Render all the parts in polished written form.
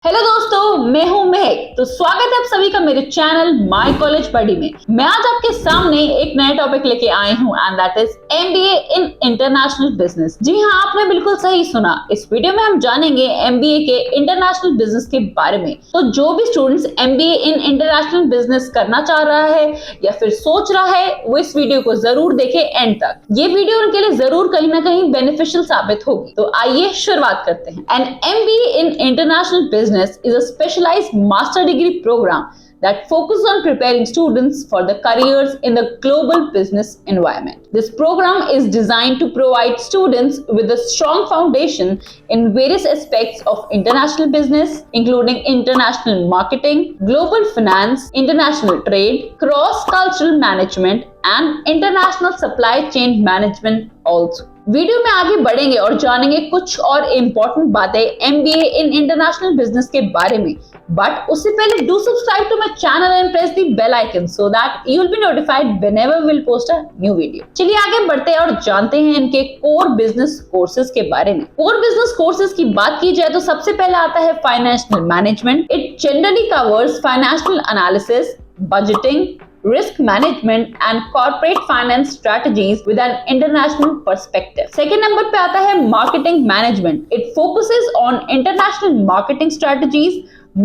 Hello दोस्तों, मैं हूं महक। तो स्वागत है आप सभी का मेरे चैनल माय कॉलेज बडी में। मैं आज आपके सामने एक नया टॉपिक लेके आई हूं and that is MBA in international business. जी हां, आपने बिल्कुल सही सुना। इस वीडियो में हम जानेंगे एमबीए के इंटरनेशनल बिजनेस के बारे में। तो जो भी students MBA in international business करना चाह रहा है या फिर सोच रहा है, वो इस वीडियो को जरूर देखे एंड तक। ये वीडियो उनके लिए जरूर कहीं ना कहीं बेनिफिशियल साबित होगी। तो आइए शुरुआत करते हैं। An MBA in international business is a specialized master degree program that focuses on preparing students for the careers in the global business environment. This program is designed to provide students with a strong foundation in various aspects of international business, including international marketing, global finance, international trade, cross-cultural management, and international supply chain management also. Video में आगे बढ़ेंगे और जानेंगे कुछ और important बातें MBA in international business के बारे में। बट उससे पहले do subscribe to my channel and press the bell icon so that you will be notified whenever we will post a new video. चलिए आगे बढ़ते हैं और जानते हैं इनके कोर बिजनेस कोर्सेज के बारे में। कोर बिजनेस कोर्सेज की बात की जाए तो सबसे पहले आता है financial management. It generally covers financial analysis, budgeting, risk management and corporate finance strategies with an international perspective. Second number पे आता है marketing management. It focuses on international marketing strategies,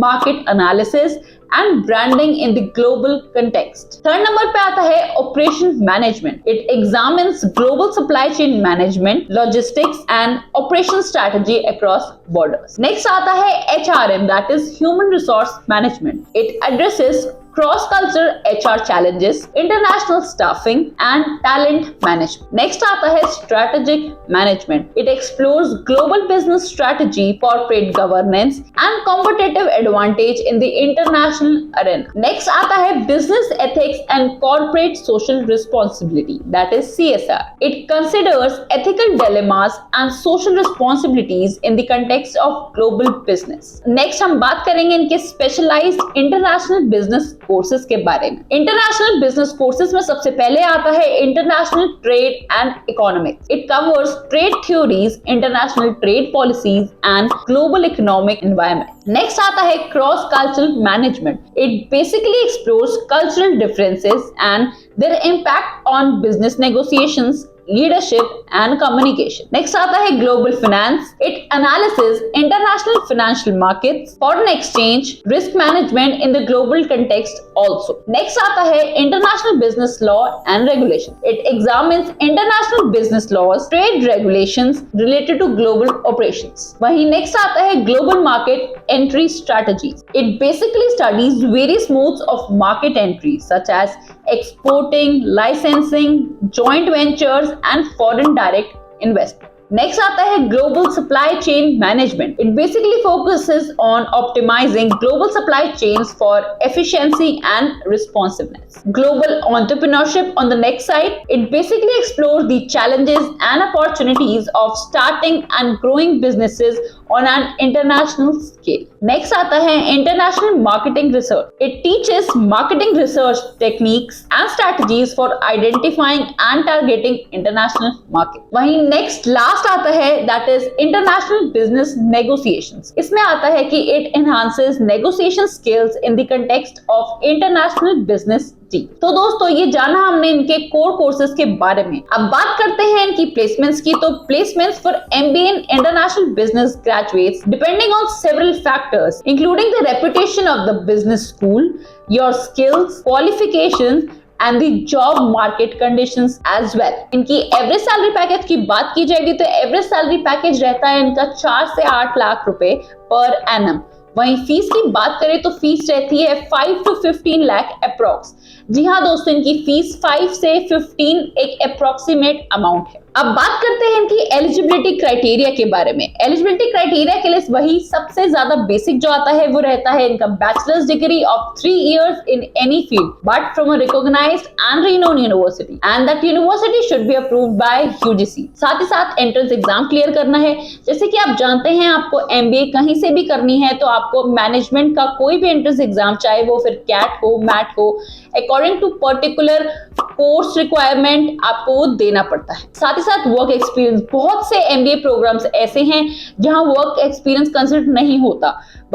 market analysis and branding in the global context. Third number पे आता है operation management. It examines global supply chain management, logistics and operation strategy across borders. Next आता है HRM, that is human resource management. It addresses cross-cultural HR challenges, international staffing and talent management. Next आता है strategic management. It explores global business strategy, corporate governance and competitive advantage in the international arena. Next आता है business ethics and corporate social responsibility, that is CSR. It considers ethical dilemmas and social responsibilities in the context of global business. Next हम बात करेंगे इनके specialized international business courses के बारे में। International business courses में सबसे पहले आता है international trade and economics. It covers trade theories, international trade policies and global economic environment. Next आता है cross cultural management. It basically explores cultural differences and there impact on business negotiations, leadership and communication. Next आता है global finance. It analyzes international financial markets, foreign exchange, risk management in the global context also. Next आता है international business law and regulation. It examines international business laws, trade regulations related to global operations. वहीं next आता है global market entry strategies. It basically studies various modes of market entry such as exporting, licensing, joint ventures and foreign direct investment. Next आता है global supply chain management. It basically focuses on optimizing global supply chains for efficiency and responsiveness. Global entrepreneurship on the next side. It basically explores the challenges and opportunities of starting and growing businesses on an international scale. Next आता है international marketing research. It teaches marketing research techniques and strategies for identifying and targeting international market. वहीं next last आता है that is international business negotiations. इसमें आता है कि it enhances negotiation skills in the context of international business. तो दोस्तों, ये जाना हमने इनके कोर कोर्सेज के बारे में। अब बात करते हैं इनकी प्लेसमेंट्स की। तो placements for MBA in international business graduates depending on several factors including the reputation of the business school, your skills, qualifications and the job market conditions as well. इनकी एवरेज सैलरी पैकेज की बात की जाएगी तो average salary package रहता है इनका 4 से 8 लाख रुपए पर एनम। वहीं फीस की बात करें तो फीस रहती है 5 to 15 लाख अप्रॉक्स। जी हाँ दोस्तों, इनकी फीस 5 से 15 एक अप्रोक्सीमेट अमाउंट है। अब बात करते हैं इनकी एलिजिबिलिटी क्राइटेरिया के बारे में। एलिजिबिलिटी क्राइटेरिया के लिए वही सबसे ज्यादा बेसिक जो आता है वो रहता है इनका bachelors degree of 3 years in any field but from a recognized and renowned university and that university should be approved by UGC। साथ ही साथ एंट्रेंस एग्जाम क्लियर करना है। जैसे कि आप जानते हैं, आपको एमबीए कहीं से भी करनी है तो आपको मैनेजमेंट का कोई भी एंट्रेंस एग्जाम, चाहे वो फिर कैट हो, मैट हो, according to particular course requirement आपको वो देना पड़ता है। साथ ही साथ वर्क एक्सपीरियंस, बहुत से एमबीए प्रोग्राम्स ऐसे हैं जहां वर्क एक्सपीरियंस कंसिडर नहीं होता,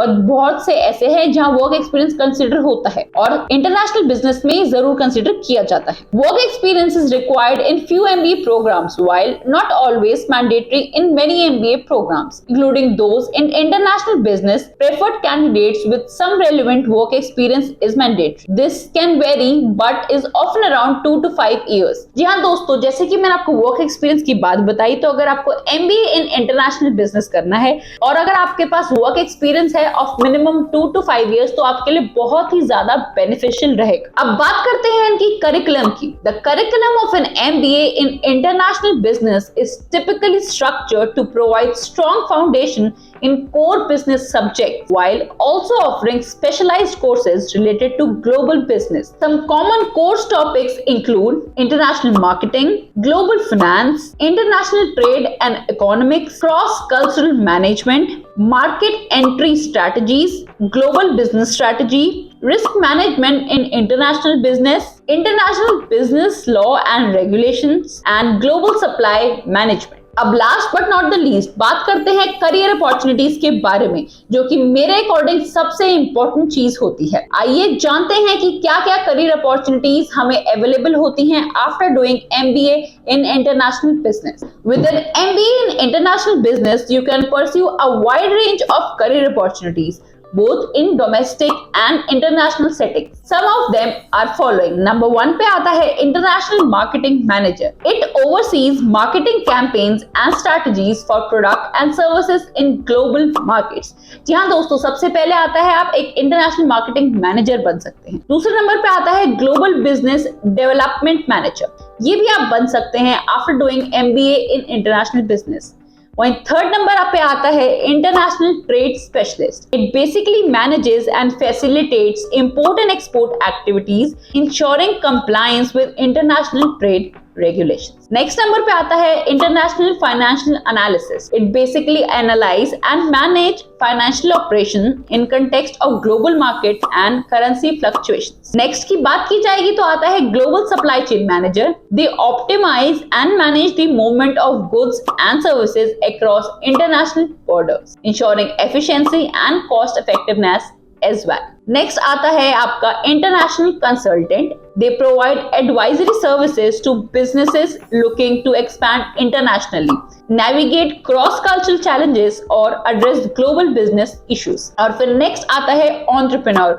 बहुत से ऐसे हैं जहां वर्क एक्सपीरियंस कंसिडर होता है और इंटरनेशनल बिजनेस में जरूर कंसिडर किया जाता है। Work experience is required in few MBA programs while not always mandatory in many MBA programs, including those in international business. Preferred candidates with some relevant work experience is mandatory. This can vary but is often around 2 to 5 years. जी हाँ दोस्तों, जैसे कि मैंने आपको work experience की बात बताई, तो अगर आपको MBA इन इंटरनेशनल बिजनेस करना है और अगर आपके पास वर्क एक्सपीरियंस है ऑफ मिनिमम 2 to 5 years, तो आपके लिए बहुत ही ज्यादा बेनिफिशियल रहेगा। अब बात करते हैं इनकी करिकुलम की। The curriculum of an MBA in international business is typically structured to provide strong foundation in core business subjects while also offering specialized courses related to global business. Some common course topics include international marketing, global finance, international trade and economics, cross-cultural management, market entry strategies, global business strategy, risk management in international business, international business law and regulations, and global supply management. अब last but not the least बात करते हैं career opportunities के बारे में, जो कि मेरे अकॉर्डिंग सबसे इंपॉर्टेंट चीज होती है। आइए जानते हैं कि क्या क्या करियर अपॉर्चुनिटीज हमें अवेलेबल होती हैं after doing MBA in international business. With an MBA in international business, you can pursue a wide range of career opportunities, both in domestic and international settings. Some of them are following. Number 1 पे आता है International Marketing Manager. It oversees marketing campaigns and strategies for product and services in global markets. जी हाँ दोस्तों, सबसे पहले आता है आप एक इंटरनेशनल मार्केटिंग मैनेजर बन सकते हैं। दूसरे नंबर पे आता है ग्लोबल बिजनेस डेवलपमेंट मैनेजर। ये भी आप बन सकते हैं आफ्टर डूइंग MBA इन इंटरनेशनल बिजनेस। वहीं थर्ड नंबर पे आता है international trade specialist. It basically manages and facilitates import and export activities, ensuring compliance with international trade regulations. Next number पे आता है International Financial Analysis. It basically analyze and manage financial operation in context of global market and currency fluctuations. Next की बात की जाएगी तो आता है Global Supply Chain Manager. They optimize and manage the movement of goods and services across international borders, ensuring efficiency and cost effectiveness as well. Next आता है आपका International Consultant. They provide advisory services to businesses looking to expand internationally, navigate cross-cultural challenges और address global business issues. और फिर next आता है Entrepreneur.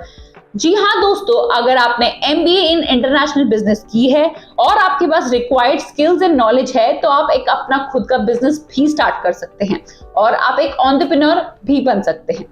जी हाँ दोस्तों, अगर आपने MBA इन इंटरनेशनल बिजनेस की है और आपके पास रिक्वायर्ड स्किल्स एंड नॉलेज है, तो आप एक अपना खुद का बिजनेस भी स्टार्ट कर सकते हैं और आप एक एंटरप्रेन्योर भी बन सकते हैं।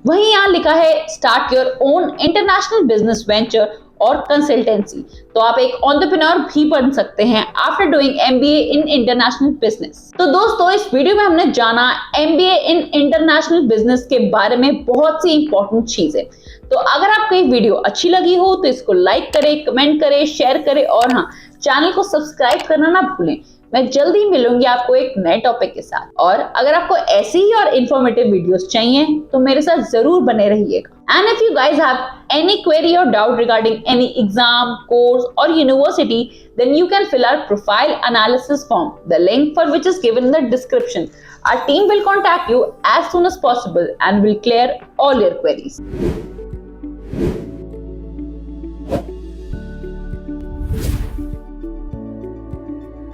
वहीं यहाँ लिखा है start your own international business venture और कंसल्टेंसी, तो आप एक एंटरप्रेन्योर भी बन सकते हैं आफ्टर डूइंग MBA इन इंटरनेशनल बिजनेस। तो दोस्तों, इस वीडियो में हमने जाना MBA इन इंटरनेशनल बिजनेस के बारे में बहुत सी इंपॉर्टेंट चीजें। तो अगर आपको ये वीडियो अच्छी लगी हो तो इसको लाइक करें, कमेंट करें, शेयर करें और हाँ, चैनल को सब्सक्राइब करना ना भूलें। मैं जल्दी मिलूंगी आपको एक नए टॉपिक के साथ। और अगर आपको ऐसी ही और इंफॉर्मेटिव वीडियोस चाहिए तो मेरे साथ जरूर बने रहिएगा। And if you guys have any query or doubt regarding any exam, course or university, then you can fill our profile analysis form, the link for which is given in the description. Our team will contact you as soon as possible and will clear all your queries.